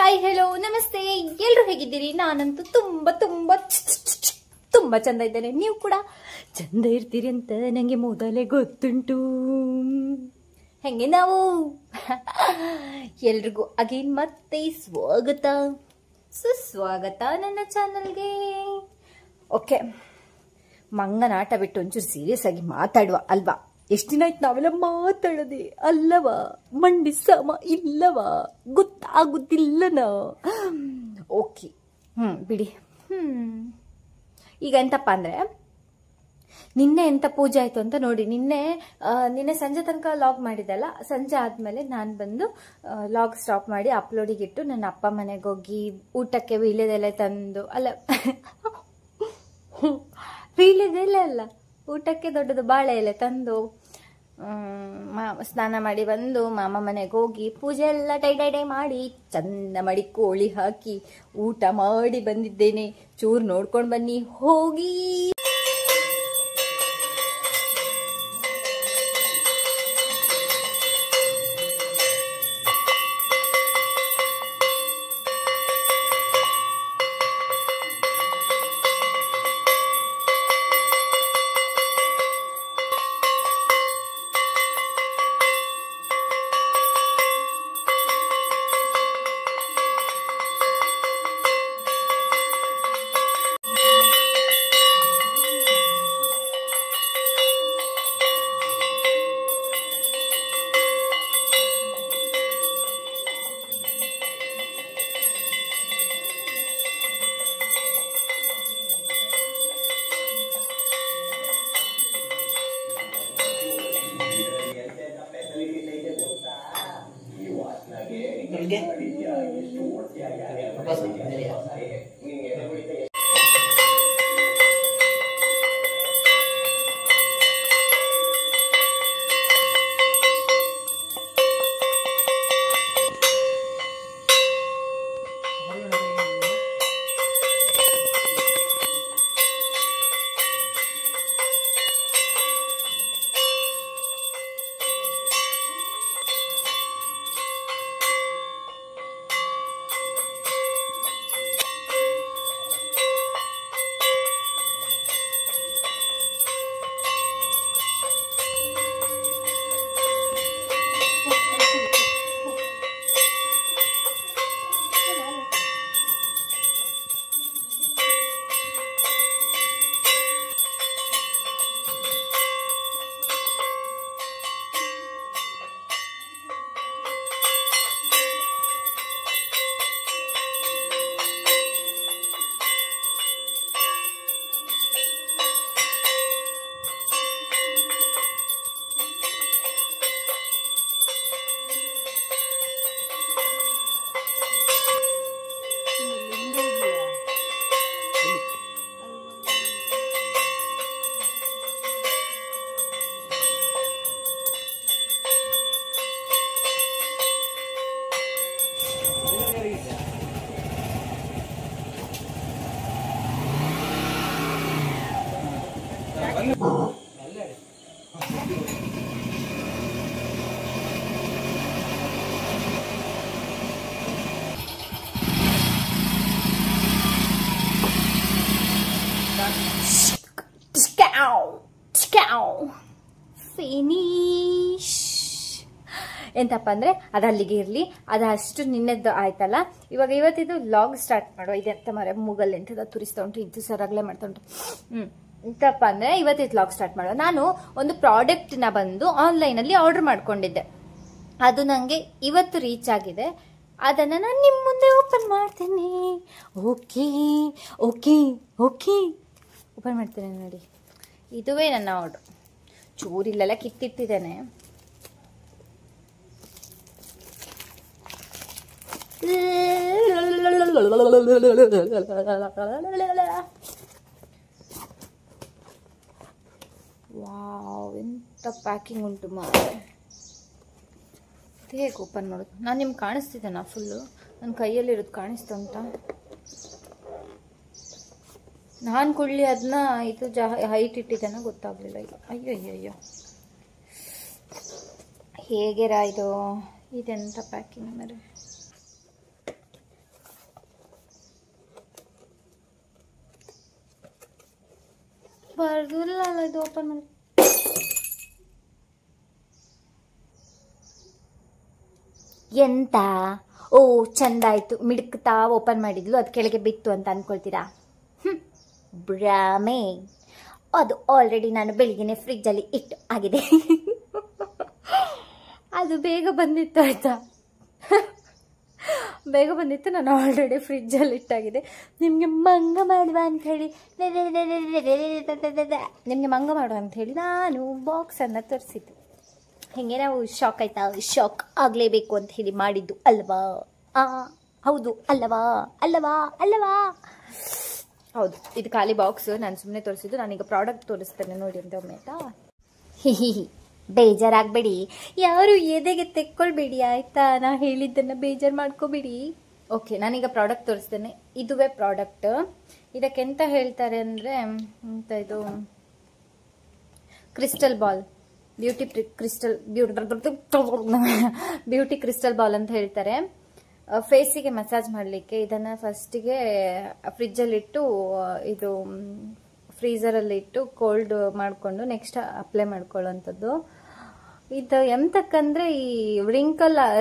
Hi hello ನಮಸ್ತೆ, ಎಲ್ಲರೂ ಹೇಗಿದ್ದೀರಿ? ನಾನಂತೂ ತುಂಬಾ ತುಂಬಾ ತುಂಬಾ ಚಂದ ಇದ್ದೇನೆ. ನೀವು ಕೂಡ ಚಂದ ಇರ್ತೀರಿ ಅಂತ ನನಗೆ ಮೊದಲೇ ಗೊತ್ತುಂಟು. ಹೆಂಗೆ ನಾವು ಎಲ್ರಿಗೂ ಅಗೇನ್ ಮತ್ತೆ ಸ್ವಾಗತ ಸುಸ್ವಾಗತ ನನ್ನ ಚಾನಲ್ಗೆ. ಓಕೆ, ಮಂಗನ ಆಟ ಬಿಟ್ಟು ಒಂಚೂರು ಸೀರಿಯಸ್ ಆಗಿ ಮಾತಾಡುವ ಅಲ್ವಾ? ಎಷ್ಟು ದಿನ ಆಯ್ತು ನಾವೆಲ್ಲ ಮಾತಾಡೋದೆ ಅಲ್ಲವಾ? ಮಂಡಿ ಸಮ ಇಲ್ಲವಾ? ಗೊತ್ತಾಗುತ್ತಿಲ್ಲನ? ಓಕೆ, ಬಿಡಿ. ಈಗ ಎಂತಪ್ಪ ಅಂದ್ರೆ, ನಿನ್ನೆ ಎಂತ ಪೂಜೆ ಆಯ್ತು ಅಂತ ನೋಡಿ. ನಿನ್ನೆ ಸಂಜೆ ತನಕ ಲಾಗ್ ಮಾಡಿದಲ್ಲ, ಸಂಜೆ ಆದ್ಮೇಲೆ ನಾನು ಬಂದು ಲಾಗ್ ಸ್ಟಾಪ್ ಮಾಡಿ ಅಪ್ಲೋಡಿಗೆ ಇಟ್ಟು ನನ್ನ ಅಪ್ಪ ಮನೆಗೆ ಹೋಗಿ ಊಟಕ್ಕೆ ವೀಳ್ಯದೆಲೆ ತಂದು, ಅಲ್ಲ ವೀಳ್ಯದೆಲೆ ಅಲ್ಲ, ಊಟಕ್ಕೆ ದೊಡ್ಡದು ಬಾಳೆ ಎಲೆ ತಂದು ಸ್ನಾನ ಮಾಡಿ ಬಂದು ಮಾಮ ಮನೆಗೆ ಹೋಗಿ ಪೂಜೆ ಎಲ್ಲ ಡೈ ಮಾಡಿ ಚಂದ ಮಾಡಿ ಕೋಳಿ ಹಾಕಿ ಊಟ ಮಾಡಿ ಬಂದಿದ್ದೇನೆ. ಚೂರು ನೋಡ್ಕೊಂಡು ಬನ್ನಿ ಹೋಗಿ. ಫಿನಿಶ್. ಎಂತಪ್ಪ ಅಂದ್ರೆ ಅದಲ್ಲಿಗೆ ಇರ್ಲಿ, ಅದಷ್ಟು ನಿನ್ನೆದ್ದು ಆಯ್ತಲ್ಲ. ಇವತ್ತಿದು ಲಾಗ್ ಸ್ಟಾರ್ಟ್ ಮಾಡುವ. ಇದೆಂತ ಮರ ಮೂಗಲ್ ಎಂತದ ತುರಿಸ್ತಾ ಉಂಟು, ಇದು ಸರಾಗ್ಲೇ ಮಾಡ್ತಾ ಉಂಟು. ಎಂತಪ್ಪ ಅಂದ್ರೆ ಇವತ್ತಿದ್ದು ಲಾಗ್ ಸ್ಟಾರ್ಟ್ ಮಾಡುವ. ನಾನು ಒಂದು ಪ್ರಾಡಕ್ಟ್ ನ ಬಂದು ಆನ್ಲೈನ್ ಅಲ್ಲಿ ಆರ್ಡರ್ ಮಾಡ್ಕೊಂಡಿದ್ದೆ. ಅದು ನಂಗೆ ಇವತ್ತು ರೀಚ್ ಆಗಿದೆ. ಅದನ್ನ ನಾನು ನಿಮ್ ಮುಂದೆ ಓಪನ್ ಮಾಡ್ತೇನೆ. ಓಕೆ ಓಕೆ ಓಕೆ ಓಪನ್ ಮಾಡ್ತೇನೆ ನೋಡಿ. ಇದುವೇ ನನ್ನ ಆರ್ಡರ್. ಚೂರಿಲ್ಲೆಲ್ಲ ಕಿತ್ತಿಟ್ಟಿದ್ದೇನೆ. ವಾವ್, ಎಂತ ಪ್ಯಾಕಿಂಗ್ ಉಂಟು ಮಾರೆ. ಹೇಗೆ ಓಪನ್ ಮಾಡೋದು? ನಾನು ನಿಮ್ಗೆ ಕಾಣಿಸ್ತಿದ್ದೇನಾ? ಫುಲ್ಲು ನನ್ನ ಕೈಯಲ್ಲಿರೋದು ಕಾಣಿಸ್ತಾ ಉಂಟಾ? ನಾನು ಕೊಳ್ಳಿ ಅದನ್ನ ಇದು ಹೈಟ್ ಇಟ್ಟಿದ್ದೇನೋ ಗೊತ್ತಾಗ್ಲಿಲ್ಲ. ಅಯ್ಯೋ ಅಯ್ಯೋ ಅಯ್ಯೋ, ಹೇಗೆರಾ ಇದು? ಇದೆಂತ ಪ್ಯಾಕಿಂಗ್ ಮರೆ. ಬರ್ದಿಲ್ಲ ಇದು ಓಪನ್ ಮಾಡಿ. ಎಂತ ಓ ಚಂದ ಆಯ್ತು, ಮಿಡ್ಕ್ತಾ ಓಪನ್ ಮಾಡಿದ್ಲು, ಅದು ಕೆಳಗೆ ಬಿತ್ತು ಅಂತ ಅನ್ಕೊಳ್ತೀರಾ? ಭ್ರಮೆ. ಅದು ಆಲ್ರೆಡಿ ನಾನು ಬೆಳಿಗ್ಗೆ ಫ್ರಿಜ್ಜಲ್ಲಿ ಇಟ್ಟು ಆಗಿದೆ. ಅದು ಬೇಗ ಬಂದಿತ್ತು ಆಯ್ತಾ, ಬೇಗ ಬಂದಿತ್ತು, ನಾನು ಆಲ್ರೆಡಿ ಫ್ರಿಜ್ಜಲ್ಲಿ ಇಟ್ಟಾಗಿದೆ. ನಿಮಗೆ ಮಂಗ ಮಾಡುವ ಅಂತ ಹೇಳಿ ನಾನು ಬಾಕ್ಸನ್ನು ತರಿಸಿದ್ದು. ಹಿಂಗೆ ನಾವು ಶಾಕ್ ಆಯ್ತಾ, ಶಾಕ್ ಆಗಲೇಬೇಕು ಅಂತ ಹೇಳಿ ಮಾಡಿದ್ದು ಅಲ್ವಾ? ಹೌದು ಅಲ್ಲವಾ? ಅಲ್ಲವಾ ಅಲ್ಲವಾ? ಹೌದು, ಇದು ಖಾಲಿ ಬಾಕ್ಸ್, ನಾನು ಸುಮ್ಮನೆ ತೋರಿಸಿದ್ದು. ನಾನೀಗ ಪ್ರಾಡಕ್ಟ್ ತೋರಿಸ್ತೇನೆ ನೋಡಿ ಅಂತ ಒಮ್ಮೆ ಆಯ್ತಾ. ಬೇಜಾರಾಗಬೇಡಿ, ಯಾರು ಎದೆಗೆ ತೆಕ್ಕೊಳ್ಬೇಡಿ ಆಯ್ತಾ, ನಾ ಹೇಳಿದ್ದನ್ನು ಬೇಜಾರು ಮಾಡ್ಕೋಬೇಡಿ. ಓಕೆ, ನಾನೀಗ ಪ್ರಾಡಕ್ಟ್ ತೋರಿಸ್ತೇನೆ. ಇದುವೇ ಪ್ರಾಡಕ್ಟ್. ಇದಕ್ಕೆಂತ ಹೇಳ್ತಾರೆ ಅಂದರೆ, ಅಂತ ಇದು crystal ball, beauty crystal ball ಅಂತ ಹೇಳ್ತಾರೆ. ಫೇಸಿಗೆ ಮಸಾಜ್ ಮಾಡಲಿಕ್ಕೆ ಇದನ್ನು ಫಸ್ಟಿಗೆ ಫ್ರಿಜ್ಜಲ್ಲಿಟ್ಟು, ಇದು ಫ್ರೀಸರಲ್ಲಿ ಇಟ್ಟು ಕೋಲ್ಡ್ ಮಾಡಿಕೊಂಡು ನೆಕ್ಸ್ಟ್ ಅಪ್ಲೈ ಮಾಡ್ಕೊಳ್ಳೋವಂಥದ್ದು. ಇದು ಎಂತಕ್ಕಂದ್ರೆ ಈ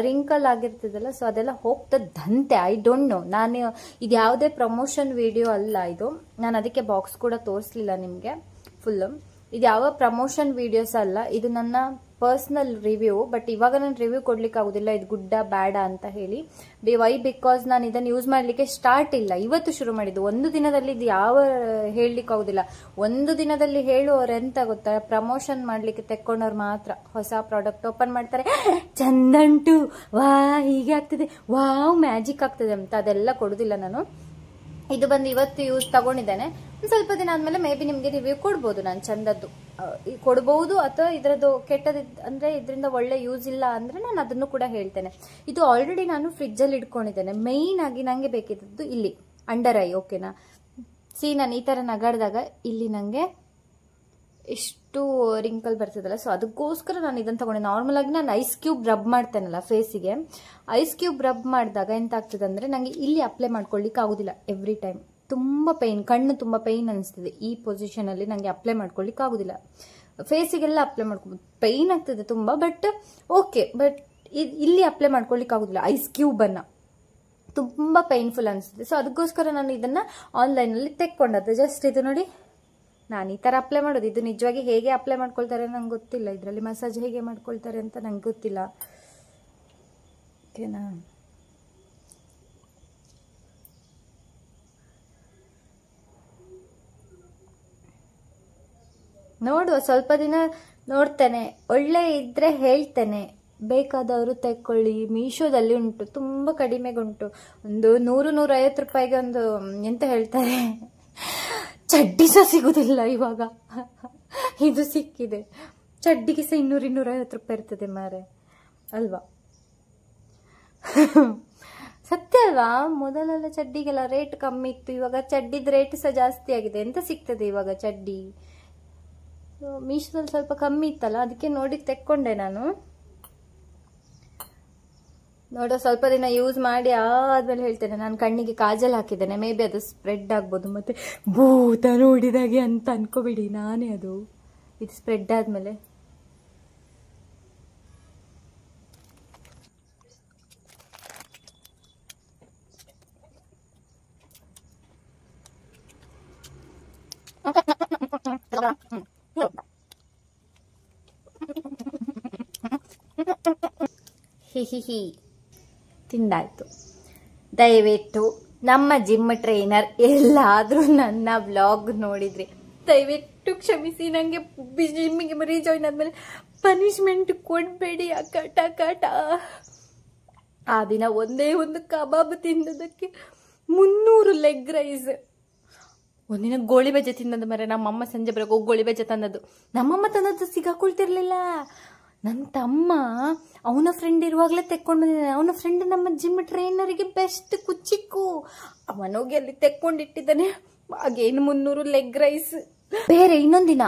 ರಿಂಕಲ್ ಆಗಿರ್ತದಲ್ಲ, ಸೊ ಅದೆಲ್ಲ ಹೋಗ್ತದಂತೆ. ಐ ಡೋಂಟ್ ನೋ, ನಾನು ಇದು ಯಾವುದೇ ಪ್ರಮೋಷನ್ ವಿಡಿಯೋ ಅಲ್ಲ ಇದು. ನಾನು ಅದಕ್ಕೆ ಬಾಕ್ಸ್ ಕೂಡ ತೋರಿಸಲಿಲ್ಲ ನಿಮಗೆ ಫುಲ್ಲು. ಇದು ಯಾವ ಪ್ರಮೋಷನ್ ವಿಡಿಯೋಸ್ ಅಲ್ಲ, ಇದು ನನ್ನ ಪರ್ಸನಲ್ ರಿವ್ಯೂ. ಬಟ್ ಇವಾಗ ನಾನು ರಿವ್ಯೂ ಕೊಡ್ಲಿಕ್ಕೆ ಆಗುದಿಲ್ಲ ಇದು ಗುಡ್ಡ ಬೇಡ ಅಂತ ಹೇಳಿ. ವೈ ಬಿಕಾಸ್ ನಾನು ಇದನ್ನು ಯೂಸ್ ಮಾಡಲಿಕ್ಕೆ ಸ್ಟಾರ್ಟ್ ಇಲ್ಲ, ಇವತ್ತು ಶುರು ಮಾಡಿದ್ದು. ಒಂದು ದಿನದಲ್ಲಿ ಇದು ಯಾವ ಹೇಳಲಿಕ್ಕೆ ಆಗುದಿಲ್ಲ. ಒಂದು ದಿನದಲ್ಲಿ ಹೇಳುವವರು ಎಂತ ಗೊತ್ತಾ, ಪ್ರಮೋಷನ್ ಮಾಡ್ಲಿಕ್ಕೆ ತೆಕ್ಕೊಂಡವ್ರು ಮಾತ್ರ ಹೊಸ ಪ್ರಾಡಕ್ಟ್ ಓಪನ್ ಮಾಡ್ತಾರೆ, ಚಂದಂಟು, ವಾ ಹೀಗೆ ಆಗ್ತದೆ, ವಾವ್ ಮ್ಯಾಜಿಕ್ ಆಗ್ತದೆ ಅಂತ, ಅದೆಲ್ಲ ಕೊಡುದಿಲ್ಲ ನಾನು. ಇದು ಬಂದು ಇವತ್ತು ಯೂಸ್ ತಗೊಂಡಿದ್ದೇನೆ. ಒಂದು ಸ್ವಲ್ಪ ದಿನ ಆದ್ಮೇಲೆ ಮೇ ಬಿ ನಿಮಗೆ ರಿವ್ಯೂ ಕೊಡ್ಬೋದು, ನಾನು ಚಂದದ್ದು ಕೊಡ್ಬಹುದು. ಅಥವಾ ಇದರದ್ದು ಕೆಟ್ಟದ ಅಂದ್ರೆ ಇದರಿಂದ ಒಳ್ಳೆ ಯೂಸ್ ಇಲ್ಲ ಅಂದ್ರೆ ನಾನು ಅದನ್ನು ಕೂಡ ಹೇಳ್ತೇನೆ. ಇದು ಆಲ್ರೆಡಿ ನಾನು ಫ್ರಿಜ್ಜಲ್ಲಿ ಇಟ್ಕೊಂಡಿದ್ದೇನೆ. ಮೈನ್ ಆಗಿ ನಂಗೆ ಬೇಕಿದ್ದದ್ದು ಇಲ್ಲಿ ಅಂಡರ್ ಐ. ಓಕೆನಾ, ನಾನು ಈ ತರ ನಗಾಡಿದಾಗ ಇಲ್ಲಿ ನಂಗೆ ಎಷ್ಟು ರಿಂಕಲ್ ಬರ್ತದಲ್ಲ, ಸೊ ಅದಕ್ಕೋಸ್ಕರ ನಾನು ಇದನ್ನು ತಗೊಂಡೆ. ನಾರ್ಮಲ್ ಆಗಿ ನಾನು ಐಸ್ ಕ್ಯೂಬ್ ರಬ್ ಮಾಡ್ತೇನಲ್ಲ ಫೇಸಿಗೆ, ಐಸ್ ಕ್ಯೂಬ್ ರಬ್ ಮಾಡಿದಾಗ ಎಂತ ಆಗ್ತದೆ ಅಂದ್ರೆ ನಂಗೆ ಇಲ್ಲಿ ಅಪ್ಲೈ ಮಾಡ್ಕೊಳ್ಳಿಕ್ಕೆ ಆಗುದಿಲ್ಲ. ಎವ್ರಿ ಟೈಮ್ ತುಂಬ ಪೈನ್, ಕಣ್ಣು ತುಂಬ ಪೈನ್ ಅನಿಸ್ತದೆ. ಈ ಪೊಸಿಷನ್ ಅಲ್ಲಿ ನಂಗೆ ಅಪ್ಲೈ ಮಾಡ್ಕೊಳ್ಳಿಕ್ಕೆ ಆಗುದಿಲ್ಲ. ಫೇಸಿಗೆಲ್ಲ ಅಪ್ಲೈ ಮಾಡ್ಕೊಬೋದು, ಪೈನ್ ಆಗ್ತದೆ ತುಂಬ, ಬಟ್ ಓಕೆ. ಬಟ್ ಇಲ್ಲಿ ಅಪ್ಲೈ ಮಾಡ್ಕೊಳ್ಳಿಕ್ಕೆ ಆಗುದಿಲ್ಲ ಐಸ್ ಕ್ಯೂಬ್ ಅನ್ನ, ತುಂಬಾ ಪೈನ್ಫುಲ್ ಅನಿಸ್ತದೆ. ಸೊ ಅದಕ್ಕೋಸ್ಕರ ನಾನು ಇದನ್ನ ಆನ್ಲೈನ್ ಅಲ್ಲಿ ತೆಕ್ಕೊಂಡದ್ದು. ಜಸ್ಟ್ ಇದು ನೋಡಿ, ನಾನು ಈ ತರ ಅಪ್ಲೈ ಮಾಡೋದು. ಇದು ನಿಜವಾಗಿ ಹೇಗೆ ಅಪ್ಲೈ ಮಾಡ್ಕೊಳ್ತಾರೆ ನಂಗೆ ಗೊತ್ತಿಲ್ಲ, ಇದರಲ್ಲಿ ಮಸಾಜ್ ಹೇಗೆ ಮಾಡ್ಕೊಳ್ತಾರೆ ಅಂತ ನಂಗೆ ಗೊತ್ತಿಲ್ಲ. ಓಕೆನಾ, ನೋಡುವ, ಸ್ವಲ್ಪ ದಿನ ನೋಡ್ತೇನೆ, ಒಳ್ಳೆ ಇದ್ರೆ ಹೇಳ್ತೇನೆ. ಬೇಕಾದವರು ತೆಕ್ಕೊಳ್ಳಿ. ಮೀಶೋದಲ್ಲಿ ಉಂಟು, ತುಂಬ ಕಡಿಮೆಗುಂಟು. ಒಂದು 100-150 ರೂಪಾಯಿಗೆ ಒಂದು ಎಂತ ಹೇಳ್ತಾರೆ, ಚಡ್ಡಿ ಸಹ ಸಿಗುದಿಲ್ಲ ಇವಾಗ. ಇದು ಸಿಕ್ಕಿದೆ, ಚಡ್ಡಿಗೆ ಸಹ 200-250 ರೂಪಾಯಿ ಇರ್ತದೆ ಮಾರೆ, ಅಲ್ವಾ? ಸತ್ಯ ಅಲ್ವಾ? ಮೊದಲೆಲ್ಲ ಚಡ್ಡಿಗೆಲ್ಲ ರೇಟ್ ಕಮ್ಮಿ ಇತ್ತು, ಇವಾಗ ಚಡ್ಡಿದ ರೇಟ್ ಸಹ ಜಾಸ್ತಿ ಆಗಿದೆ. ಎಂತ ಸಿಗ್ತದೆ ಇವಾಗ ಚಡ್ಡಿ? ಮೀಶೋದಲ್ಲಿ ಸ್ವಲ್ಪ ಕಮ್ಮಿ ಇತ್ತಲ್ಲ, ಅದಕ್ಕೆ ನೋಡಿ ತೆಕ್ಕೊಂಡೆ ನಾನು. ನೋಡೋ, ಸ್ವಲ್ಪ ದಿನ ಯೂಸ್ ಮಾಡಿ ಆದ್ಮೇಲೆ ಹೇಳ್ತೇನೆ. ನಾನು ಕಣ್ಣಿಗೆ ಕಾಜಲ್ ಹಾಕಿದ್ದೇನೆ, ಮೇ ಬಿ ಅದು ಸ್ಪ್ರೆಡ್ ಆಗ್ಬೋದು. ಮತ್ತೆ ಭೂತ ನೋಡಿದಾಗೆ ಅಂತ ಅನ್ಕೋಬಿಡಿ, ನಾನೇ ಅದು. ಇದು ಸ್ಪ್ರೆಡ್ ಆದ್ಮೇಲೆ ಹಿ ತಿಂದಾಯ್ತು. ದಯವಿಟ್ಟು ನಮ್ಮ ಜಿಮ್ ಟ್ರೈನರ್ ಎಲ್ಲಾದ್ರೂ ನನ್ನ ವ್ಲಾಗ್ ನೋಡಿದ್ರಿ ದಯವಿಟ್ಟು ಕ್ಷಮಿಸಿ. ನಂಗೆ ಜಿಮ್ಮಿಗೆ ರೀಜಾಯಿನ್ ಆದ್ಮೇಲೆ ಪನಿಷ್ಮೆಂಟ್ ಕೊಡ್ಬೇಡಿ ಅಕಟ. ಆ ದಿನ ಒಂದೇ ಒಂದು ಕಬಾಬ್ ತಿನ್ನೋದಕ್ಕೆ 300 ಲೆಗ್ ರೈಸ್. ಒಂದಿನ ಗೋಳಿ ಬಜ್ಜೆ ತಿನ್ನೋದು ಮರೆ. ನಮ್ಮಮ್ಮ ಸಂಜೆ ಬರೋಕೆ ಗೋಳಿ ಬಜ್ಜೆ ತಂದದ್ದು. ನಮ್ಮಮ್ಮ ತಂದದ್ದು ಸಿಗಾಕೊಳ್ತಿರ್ಲಿಲ್ಲ. ನನ್ನ ತಮ್ಮ ಅವನ ಫ್ರೆಂಡ್ ಇರುವಾಗಲೇ ತೆಕ್ಕೊಂಡು ಬಂದಿದ್ದಾನೆ. ಅವನ ಫ್ರೆಂಡ್ ನಮ್ಮ ಜಿಮ್ ಟ್ರೈನರಿಗೆ ಬೆಸ್ಟ್ ಕುಚ್ಚಿಕ್ಕು. ಅವನೋಗಿ ಅಲ್ಲಿ ತೆಕ್ಕೊಂಡಿಟ್ಟಿದ್ದಾನೆ. ಹಾಗೇನು 300 ಲೆಗ್ ರೈಸ್. ಬೇರೆ ಇನ್ನೊಂದಿನ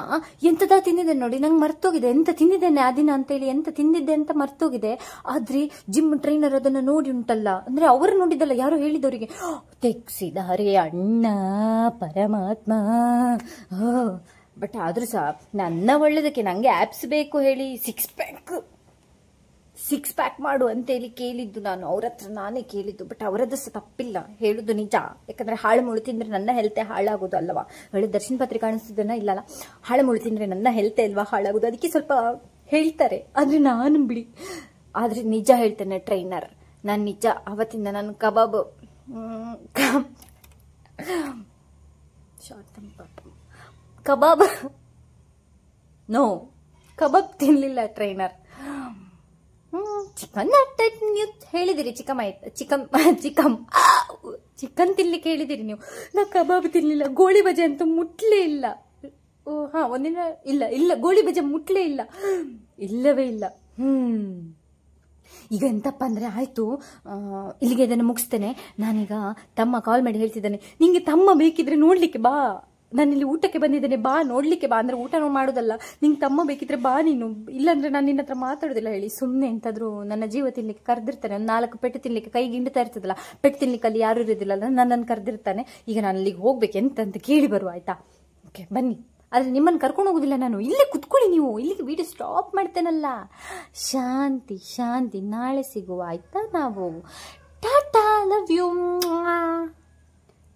ಎಂತದ ತಿಂದಿದ್ದೆ ನೋಡಿ, ನಂಗೆ ಮರ್ತೋಗಿದೆ ಎಂತ ತಿಂದಿದ್ದೇನೆ ಆ ದಿನ ಅಂತೇಳಿ. ಎಂತ ತಿಂದಿದ್ದೆ ಅಂತ ಮರ್ತೋಗಿದೆ. ಆದ್ರೆ ಜಿಮ್ ಟ್ರೈನರ್ ಅದನ್ನ ನೋಡಿ ಉಂಟಲ್ಲ, ಅಂದ್ರೆ ಅವರು ನೋಡಿದಲ್ಲ, ಯಾರು ಹೇಳಿದವರಿಗೆ ತೆಗ್ಸಿದಾರೆ ಅಣ್ಣ ಪರಮಾತ್ಮ. ಬಟ್ ಆದ್ರೂ ಸಹ ನನ್ನ ಒಳ್ಳೇದಕ್ಕೆ ನಂಗೆ ಆ್ಯಪ್ಸ್ ಬೇಕು ಹೇಳಿ ಸಿಕ್ಸ್ ಪ್ಯಾಕ್ ಮಾಡು ಅಂತೇಳಿ ಕೇಳಿದ್ದು ನಾನು, ಅವ್ರ ಹತ್ರ ನಾನೇ ಕೇಳಿದ್ದು. ಬಟ್ ಅವರದ್ದು ಸಹ ತಪ್ಪಿಲ್ಲ, ಹೇಳುದು ನಿಜ. ಯಾಕಂದ್ರೆ ಹಾಳು ಮುಳು ತಿಂದ್ರೆ ನನ್ನ ಹೆಲ್ತೆ ಹಾಳಾಗೋದು ಅಲ್ವಾ. ಒಳ್ಳೆ ದರ್ಶನ ಪತ್ರಿಕೆ ಕಾಣಿಸ್ತಿದ್ದನ ಇಲ್ಲಲ್ಲ, ಹಾಳು ಮುಳು ತಿಂದ್ರೆ ನನ್ನ ಹೆಲ್ತೆ ಅಲ್ವಾ ಹಾಳಾಗೋದು, ಅದಕ್ಕೆ ಸ್ವಲ್ಪ ಹೇಳ್ತಾರೆ. ಆದ್ರೆ ನಾನು ಬಿಡಿ, ಆದ್ರೆ ನಿಜ ಹೇಳ್ತೇನೆ ಟ್ರೈನರ್, ನಾನು ನಿಜ ಅವತ್ತಿಂದ ನಾನು ಕಬಾಬ್ ತಿನ್ಲಿಲ್ಲ ಟ್ರೈನರ್. ಚಿಕನ್ ನೀವು ಹೇಳಿದಿರಿ, ಚಿಕನ್ ತಿನ್ಲಿಕ್ಕೆ ಹೇಳಿದಿರಿ ನೀವು. ನಾ ಕಬಾಬ್ ತಿನ್ಲಿಲ್ಲ, ಗೋಳಿ ಬಜೆ ಅಂತೂ ಮುಟ್ಲೇ ಇಲ್ಲ. ಒಂದಿನ ಇಲ್ಲ ಗೋಳಿ ಬಜೆ ಮುಟ್ಲೇ ಇಲ್ಲ, ಇಲ್ಲವೇ ಇಲ್ಲ. ಈಗ ಎಂತಪ್ಪ ಅಂದ್ರೆ ಆಯ್ತು, ಇಲ್ಲಿಗೆ ಇದನ್ನು ಮುಗಿಸ್ತೇನೆ. ನಾನೀಗ ತಮ್ಮ ಕಾಲ್ ಮಾಡಿ ಹೇಳ್ತಿದ್ದಾನೆ, ನಿಂಗೆ ತಮ್ಮ ಬೇಕಿದ್ರೆ ನೋಡ್ಲಿಕ್ಕೆ ಬಾ, ನಾನಿಲ್ಲಿ ಊಟಕ್ಕೆ ಬಂದಿದ್ದೇನೆ, ಬಾ ನೋಡ್ಲಿಕ್ಕೆ ಬಾ. ಅಂದ್ರೆ ಊಟ ಮಾಡೋದಲ್ಲ, ನಿಂಗೆ ತಮ್ಮ ಬೇಕಿದ್ರೆ ಬಾ ನೀನು, ಇಲ್ಲಾಂದ್ರೆ ನಾನು ನಿನ್ನ ಹತ್ರ ಮಾತಾಡೋದಿಲ್ಲ ಹೇಳಿ. ಸುಮ್ಮನೆ ಎಂತಾದ್ರು ನನ್ನ ಜೀವ ತಿನ್ಲಿಕ್ಕೆ ಕರೆದಿರ್ತಾನೆ, ಒಂದು 4 ಪೆಟ್ಟು ತಿನ್ಲಿಕ್ಕೆ ಕೈಗೆ ಹಿಂಡ್ತಾ ಇರ್ತದಲ್ಲ, ಪೆಟ್ಟು ತಿನ್ಲಿಕ್ಕೆ ಅಲ್ಲಿ ಯಾರು ಇರೋದಿಲ್ಲ, ನನ್ನನ್ನು ಕರೆದಿರ್ತಾನೆ. ಈಗ ನಾನು ಅಲ್ಲಿಗೆ ಹೋಗ್ಬೇಕು ಎಂತ ಕೇಳಿ ಬರುವ, ಆಯ್ತಾ? ಓಕೆ ಬನ್ನಿ. ಆದ್ರೆ ನಿಮ್ಮನ್ನು ಕರ್ಕೊಂಡು ಹೋಗುದಿಲ್ಲ ನಾನು, ಇಲ್ಲೇ ಕುತ್ಕೊಳ್ಳಿ ನೀವು, ಇಲ್ಲಿಗೆ ವಿಡಿಯೋ ಸ್ಟಾಪ್ ಮಾಡ್ತೇನಲ್ಲ. ಶಾಂತಿ, ನಾಳೆ ಸಿಗುವ ಆಯ್ತಾ? ನಾವು ಟಾಟಾ, ಲವ್ ಯು.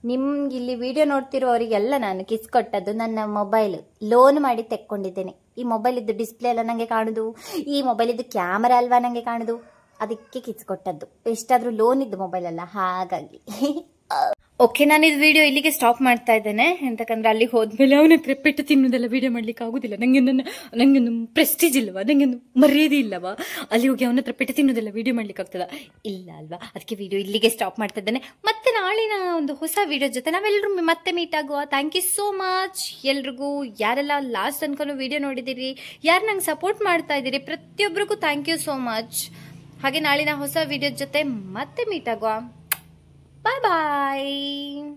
ನಿಮ್ಗೆ ಇಲ್ಲಿ ವಿಡಿಯೋ ನೋಡ್ತಿರೋರಿಗೆಲ್ಲ ನಾನು ಕಿಸ್ ಕೊಟ್ಟದ್ದು ನನ್ನ ಮೊಬೈಲ್ ಲೋನ್ ಮಾಡಿ ತೆಕ್ಕೊಂಡಿದ್ದೇನೆ. ಈ ಮೊಬೈಲ್ ಇದ್ದು ಡಿಸ್ಪ್ಲೇ ಎಲ್ಲ ನಂಗೆ ಕಾಣುದು, ಈ ಮೊಬೈಲ್ ಇದ್ದು ಕ್ಯಾಮರಾ ಅಲ್ವಾ ನಂಗೆ ಕಾಣುದು, ಅದಕ್ಕೆ ಕಿಸ್ ಕೊಟ್ಟದ್ದು. ಎಷ್ಟಾದ್ರೂ ಲೋನ್ ಇದ್ದು ಮೊಬೈಲ್ ಅಲ್ಲ, ಹಾಗಾಗಿ. ಓಕೆ, ನಾನು ಇದು ವಿಡಿಯೋ ಇಲ್ಲಿಗೆ ಸ್ಟಾಪ್ ಮಾಡ್ತಾ ಇದ್ದೇನೆ. ಎಂತಕಂದ್ರೆ ಅಲ್ಲಿಗೆ ಹೋದ್ಮೇಲೆ ಅವನ ಹತ್ರ ಪೆಟ್ಟು ತಿನ್ನೋದೆಲ್ಲ ವಿಡಿಯೋ ಮಾಡ್ಲಿಕ್ಕೆ ಆಗುದಿಲ್ಲ. ನಂಗೊಂದು ಪ್ರೆಸ್ಟೀಜ್ ಇಲ್ಲವಾ, ನಂಗೊಂದು ಮರ್ಯಾದೆ ಇಲ್ಲವಾ, ಅಲ್ಲಿ ಹೋಗಿ ಅವನ ಹತ್ರ ಪೆಟ್ಟು ತಿನ್ನೋದೆಲ್ಲ ವಿಡಿಯೋ ಮಾಡ್ಲಿಕ್ಕೆ ಆಗ್ತದ? ಇಲ್ಲ ಅಲ್ವಾ. ಅದಕ್ಕೆ ವಿಡಿಯೋ ಇಲ್ಲಿಗೆ ಸ್ಟಾಪ್ ಮಾಡ್ತಾ ಇದ್ದೇನೆ. ಮತ್ತೆ ನಾಳಿನ ಒಂದು ಹೊಸ ವಿಡಿಯೋ ಜೊತೆ ನಾವೆಲ್ಲರೂ ಮತ್ತೆ ಮೀಟ್ ಆಗುವ. ಥ್ಯಾಂಕ್ ಯು ಸೋ ಮಚ್ ಎಲ್ರಿಗೂ, ಯಾರೆಲ್ಲ ಲಾಸ್ಟ್ ತನಕ ವಿಡಿಯೋ ನೋಡಿದಿರಿ, ಯಾರು ನಂಗೆ ಸಪೋರ್ಟ್ ಮಾಡ್ತಾ ಇದ್ದೀರಿ, ಪ್ರತಿಯೊಬ್ಬರಿಗೂ ಥ್ಯಾಂಕ್ ಯು ಸೋ ಮಚ್. ಹಾಗೆ ನಾಳಿನ ಹೊಸ ವಿಡಿಯೋ ಜೊತೆ ಮತ್ತೆ ಮೀಟ್ ಆಗುವ. Bye bye.